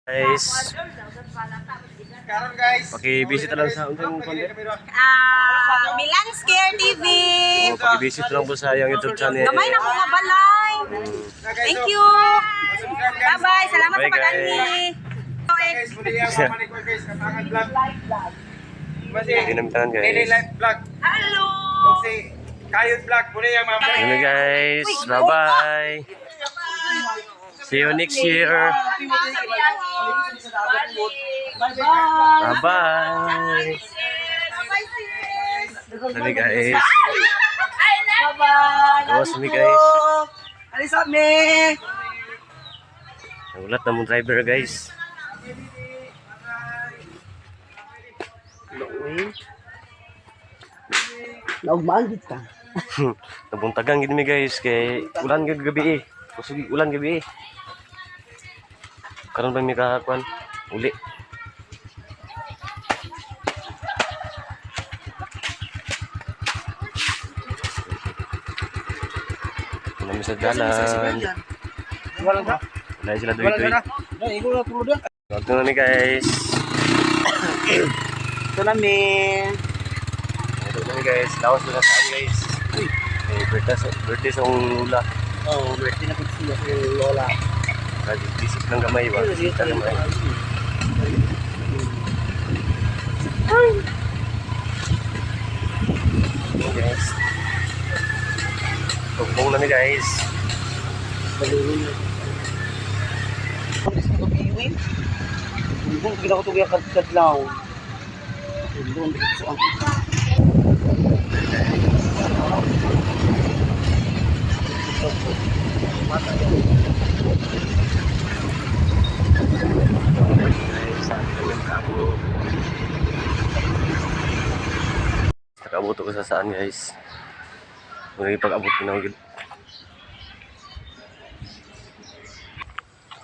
Guys, paki-visit lang sa unsang content. Milan Scare TV. Oh, paki-visit lang po sa yung YouTube channel. Gamay na mga balay. Thank you. Bye-bye. Salamat sa pag-ani. Ginamtan guys. Hello. Kayod vlog muna yung mga Hello guys. Bye-bye. See you next year. Bye-bye. Sabi guys. Oh, sabi guys. Alis kami. Nagulat na mong driver guys. Naugmaan kita. Nabuntagang gini mi guys kay ulan gid gabi eh. Kusog ulan gabi eh. Karon ba mi kakuan uli. Kami sa dalan. Wala sila duit-duit. Ito na ni guys. Ito namin. Ito na ni guys. Lawas na saan guys. Birthday sa Lula. Oh, birthday na pagsiya sa Lola. Nag-visit ng gamay ba? Visit ng gamay. Ito guys. Tugbong na ni guys. Kung kita ko ito kaya kadlaw. Doon dito sa Nakaabot ko sa saan guys. Muna pag-abot ko na agad.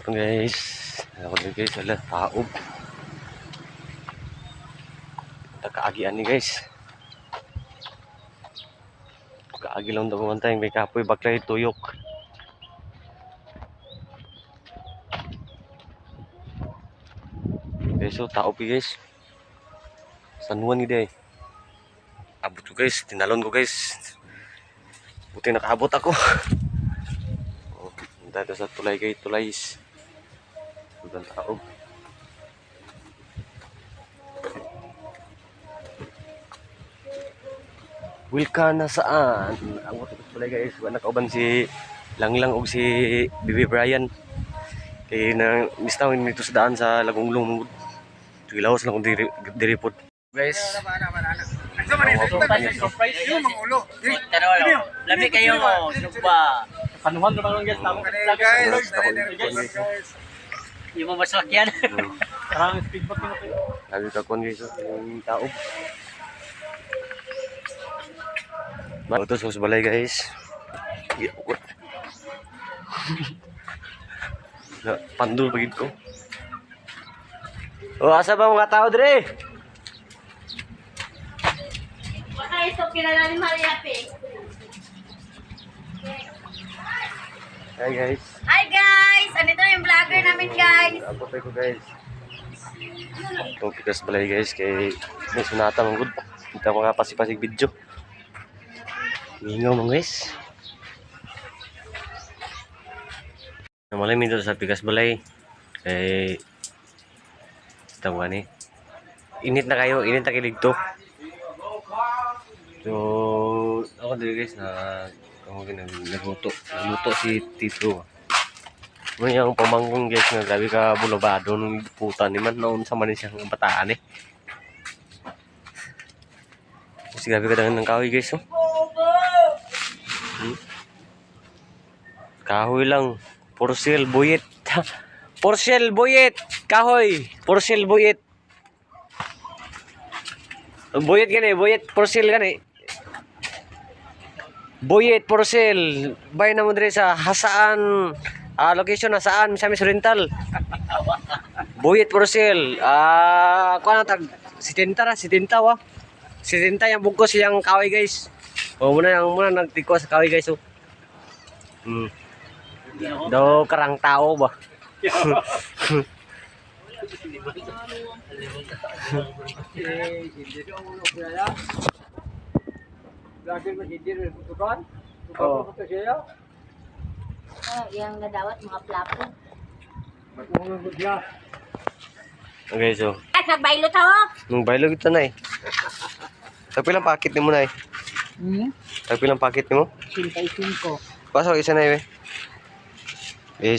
Ito guys. Ako din guys. Wala. Taob. Nagkaagian ni guys. Kaagi lang daw kumanta yung may kapoy baklay tuyok. Okay, so taob guys. San Juan ni day. Abot ko guys, tinalon ko guys. Buti nakaabot ako. Oh, dito sa tulay kay tulays. Sudan taob. Wilka na saan? Ang wato ko tulay guys, wala nakauban si Langlang og si Bibi Brian. Kay na mistawin nito sa daan sa Lagunglong. Ilawas lang kung diripot. Guys. surprise yung mga ulo. Labi kayo mo, sugba. Panuhan naman lang guys. Yung mga masakyan. Parang speedboat yun kayo. Lagi ka kon guys, yung taob. Ito sa balay guys. Iyakot. Pandul pagid ko. Oh, asa ba mga tao dire? Ay, so kilala ni Maria Pe. Hi guys. Hi guys! Andito na yung vlogger namin guys. Abot ko guys. Itong pikas balay guys kay may sunata mong good. Kita mga pasipasig video. Mingaw mo guys. Namalay dito sa pikas balay. Kay ito nga ni. Init na kayo, init na kiligto. So, ako dito guys na nagluto si Tito. May yung pamangkong guys nga grabe ka bulabado nung puta ni man noon sa manin siyang bataan eh. Kasi grabe ka ng kahoy guys oh. Kahoy lang. Porcel buyet. Porcel buyet. Kahoy. Porcel buyet. Buyet gani, buyet porcel gani. Buyet porcel. Bay na mo dire sa Hasaan. Location na saan? Misamis Rental. Buyet porcel. Kuha na tag 70 ra, 70 wa. 70 yung bungkos yung kahoy guys. Oh, muna nagtikwas sa kahoy guys oh. Daw karang tao ba? Oh. Yang nadawat mga plapo. Okay, so. At nagbaylo to. Nung bailo kita na eh. Tapi lang pakit ni mo na eh. Tapi lang pakit ni mo. 55. Pasok isa na eh.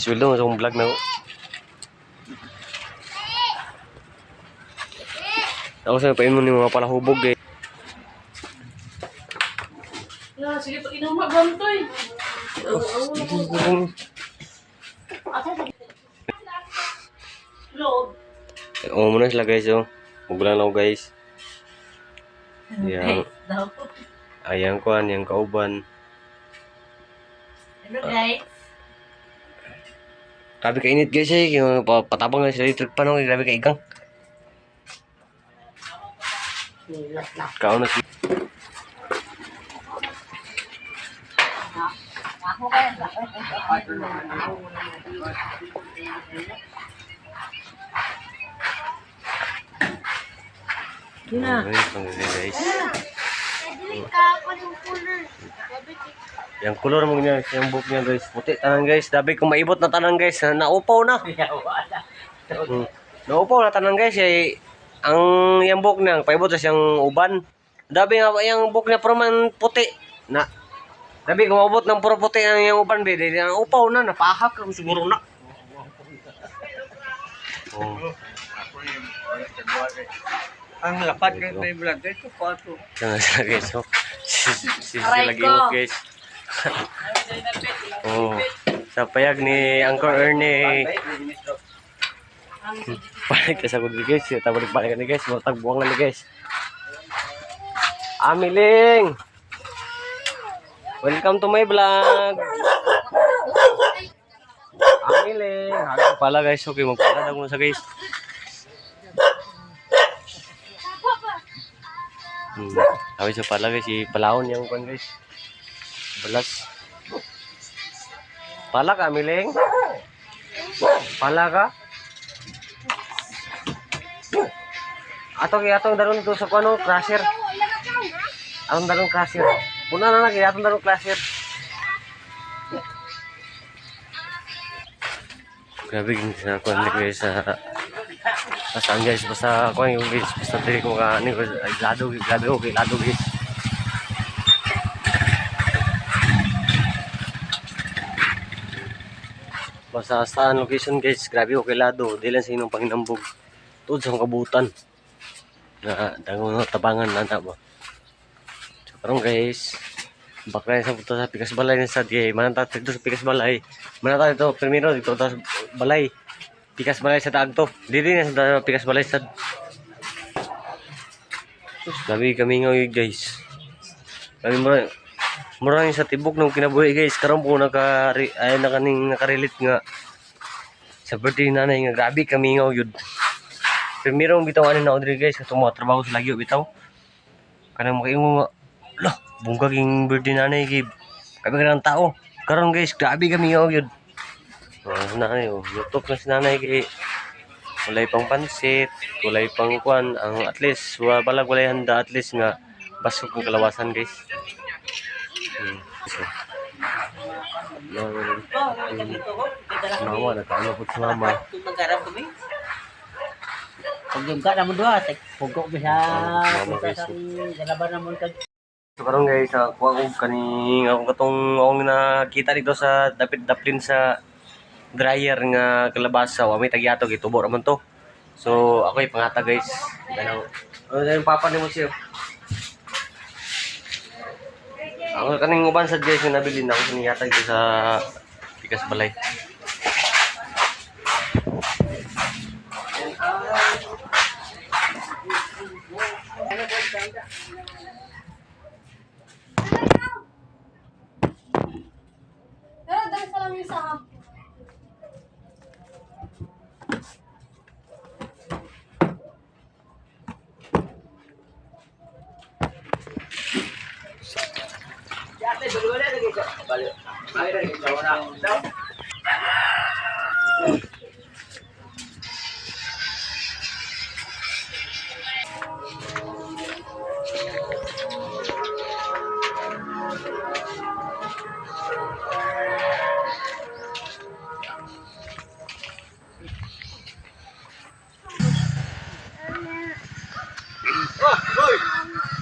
Sweldo mo sa kong vlog na ko. Ako sa pain mo ni mga palahubog eh. Sige, pag inumak gantoy. Load. Oo muna sila guys oh. Magbulan lang ako guys. Yang ayang kuan, yang kauban. Ano guys? Grabe ka init guys eh. Yung patabang na sila electric pan ako. Grabe ka igang. Kaon na si. Ako kaya ba? Guys. Yang kulor mo niya, yung book niya guys. Puti tanan guys. Dabi kung maibot na tanan guys. Naupaw na. Naupaw na tanan guys. Ang yung book niya, paibot sa siyang uban. Dabi nga yung book niya pero man puti. Na. Dabi kung maabot ng puro puti ang yung uban. Ang upaw na. Napahak lang siguro na. Oh. Ang lapad ng may vlog ito pa to. Jangan sila guys. So, sila lagi mo guys. Oh. Sa payag ni Uncle Ernie. Balik ka sa kundi guys. Tapos balik ka ni guys. Matagbuang na ni guys. Amiling! Welcome to my vlog. Amiling! Halos pala guys. Okay, magpala daw mo sa guys. Habis sa pala guys, si Palahon yung kan guys. Balas. Pala ka, Miling? Pala ka? Atong daron to sa kuno, crusher. Atong daron crusher. Puna na lagi atong daron crusher. Grabe gini sa kuan ni guys sa saan guys, basta kuan yung guys, basta dili ko ka ani guys, lado okay, lado guys. Basta saan location guys, grabe okay lado, di lang sa inyong panginambog. Tuod sa kabutan. Na dangon tabangan na ba. So karon guys, bakla sa puto sa Pikas Balay ni sad kay mananta dito sa Pikas Balay. Mananta dito primero dito sa balay. Pikas Balay sa taag to. Dili na sa Pikas Balay sa. Labi kami ngayon guys. Kami mura sa tibok ng kinabuhi guys. Karon po nakarelate nga sa birthday nanay nga grabe kami ngayon. Primero bitaw ani na Audrey guys katong mga trabaho sa lagyo bitaw. Kanang makaingo nga lah bunggag yung birthday nanay kay kami kanang tao. Karon guys grabe kami ngayon. Nanay oh, YouTube na si nanay kay walay pang pansit, walay pang kuan, ang at least balag walay handa at least nga basog ng kalawasan guys. So, mama na tayo po sa mama. Magkarap kami. Pag yung ka naman doon, pugok bisa sa galaban naman kag. So karon guys, kuha ko kaning ako katong akong nakita dito sa daplin sa dryer nga kalabasa, wa may tagyato gitubo ra man to. So ako pangata guys. Ano yung papa ni mo siya? Ako kaning uban sa guys nga nabili na ako siniyata dito sa Pikas Balay. Pero dahil sa lang yung sa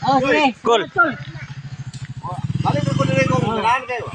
Oh, sige. Cool. Cool. Balik ko nila kung ganahan kayo.